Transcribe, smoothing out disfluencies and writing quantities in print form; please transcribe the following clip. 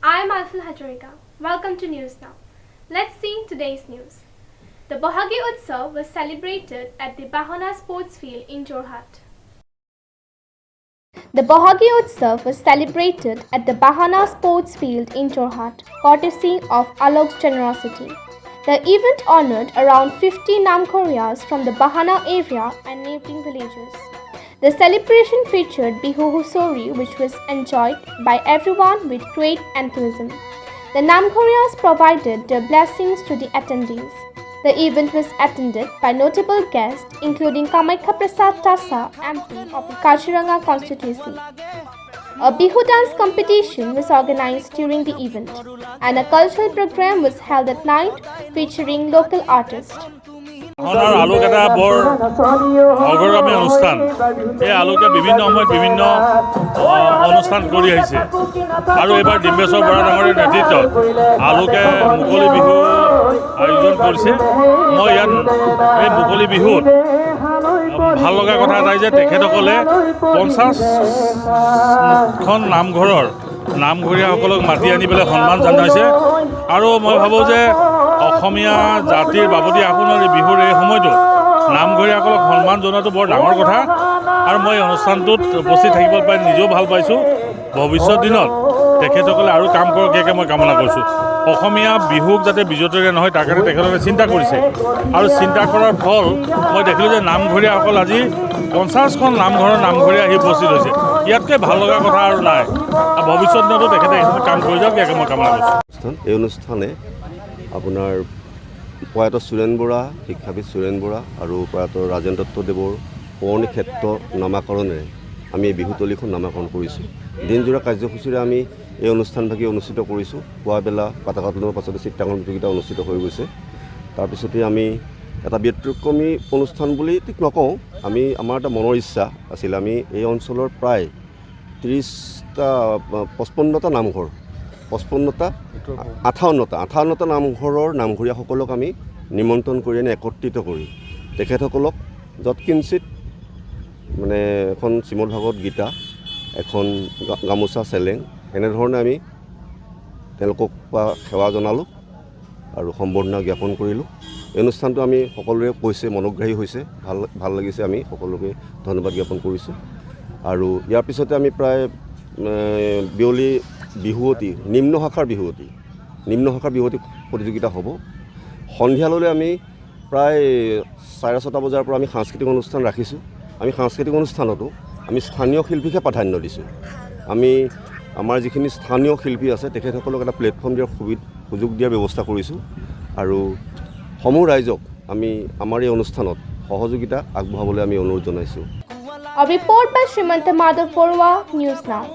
I'm Alfil Hajorika. Welcome to News Now. Let's see today's news. The Bohagi Utsav was celebrated at the Bahana Sports Field in Jorhat. The Bohagi Utsav was celebrated at the Bahana Sports Field in Jorhat, courtesy of Alok's generosity. The event honored around 50 Namkhorias from the Bahana area and neighboring villages. The celebration featured Bihu Husori, which was enjoyed by everyone with great enthusiasm. The Namkhorias provided their blessings to the attendees. The event was attended by notable guests including Kamaikha Prasad Tasa, MP of the Kaziranga constituency. A Bihu dance competition was organized during the event, and a cultural program was held at night featuring local artists. ভাওনাৰ আলোক এটা বৰ অগ্ৰগামী অনুষ্ঠান। এই আলোকে বিভিন্ন সময়ত বিভিন্ন অনুষ্ঠান কৰি আহিছে আৰু এইবাৰ ডিম্বেশ্বৰ বৰা ডাঙৰীৰ নেতৃত্বত আলোকে মুকলি বিহু আয়োজন কৰিছে। মই ইয়াত এই মুকলি বিহুত ভাল লগা কথা এটাই যে তেখেতসকলে 50খন নামঘৰৰ নামঘৰীয়াসকলক মাতি আনি পেলাই সন্মান জনাইছে আৰু মই ভাবোঁ যে অসমীয়া জাতিৰ বাবদি আপোনাৰ বিহুৰ এই সময়টোত নামঘৰীয়াসকলক সন্মান জনোৱাটো বৰ ডাঙৰ কথা আৰু মই অনুষ্ঠানটোত উপস্থিত থাকিব পাই নিজেও ভাল পাইছোঁ। ভৱিষ্যত দিনত তেখেতসকলে আৰু কাম কৰক একে মই কামনা কৰিছোঁ। অসমীয়া বিহুক যাতে বিজতৰীয়া নহয় তাৰ কাৰণে তেখেতসকলে চিন্তা কৰিছে আৰু চিন্তা কৰাৰ ফল মই দেখিলোঁ যে নামঘৰীয়াসকল আজি 50খন নামঘৰৰ নামঘৰীয়া আহি উপস্থিত হৈছে। ইয়াতকৈ ভাল লগা কথা আৰু নাই। ভৱিষ্যত দিনতো তেখেতে কাম কৰি যাওক একে মই কামনা কৰিছোঁ। এই অনুষ্ঠানে আপোনাৰ প্ৰয়াত সুৰেণ বৰা, শিক্ষাবিদ সুৰেণ বৰা আৰু প্ৰয়াত ৰাজেন দত্তদেৱৰ পুৰণি ক্ষেত্ৰ নামাকৰণেৰে আমি এই বিহুতলীখন নামাকৰণ কৰিছোঁ। দিনজোৰা কাৰ্যসূচীৰে আমি এই অনুষ্ঠানভাগি অনুষ্ঠিত কৰিছোঁ। পুৱাবেলা পাতাকাটোনৰ পাছতে চিত্ৰাংকন প্ৰতিযোগিতা অনুষ্ঠিত হৈ গৈছে। তাৰপিছতে আমি এটা ব্যতিক্ৰমী অনুষ্ঠান বুলি ঠিক নকওঁ, আমাৰ এটা মনৰ ইচ্ছা আছিল। আমি এই অঞ্চলৰ প্ৰায় 55টা নামঘৰ 58টা নামঘৰৰ নামঘৰীয়াসকলক আমি নিমন্ত্ৰণ কৰি আনি একত্ৰিত কৰি তেখেতসকলক যৎকিঞ্চিত মানে এখন শ্ৰীমদ ভাগৱত গীতা, এখন গামোচা চেলেং এনেধৰণে আমি তেওঁলোকক সেৱা জনালোঁ আৰু সম্বৰ্ধনা জ্ঞাপন কৰিলোঁ। এই অনুষ্ঠানটো আমি সকলোৰে কৈছে মনোগ্ৰাহী হৈছে, ভাল লাগিছে। আমি সকলোকে ধন্যবাদ জ্ঞাপন কৰিছোঁ। আৰু ইয়াৰ পিছতে আমি প্ৰায় বিয়লি বিহুৱতী নিম্ন শাখাৰ বিহুৱতী প্ৰতিযোগিতা হ'ব। সন্ধিয়ালৈ আমি প্ৰায় 6:30 বজাৰ পৰা আমি সাংস্কৃতিক অনুষ্ঠান ৰাখিছোঁ। আমি সাংস্কৃতিক অনুষ্ঠানতো আমি স্থানীয় শিল্পীকহে প্ৰাধান্য দিছোঁ। আমাৰ যিখিনি স্থানীয় শিল্পী আছে তেখেতসকলক এটা প্লেটফৰ্ম দিয়াৰ সুযোগ দিয়াৰ ব্যৱস্থা কৰিছোঁ আৰু সমূহ ৰাইজক আমি আমাৰ এই অনুষ্ঠানত সহযোগিতা আগবঢ়াবলৈ আমি অনুৰোধ জনাইছোঁ। A report by Srimanta Madhav Porwa, News Now.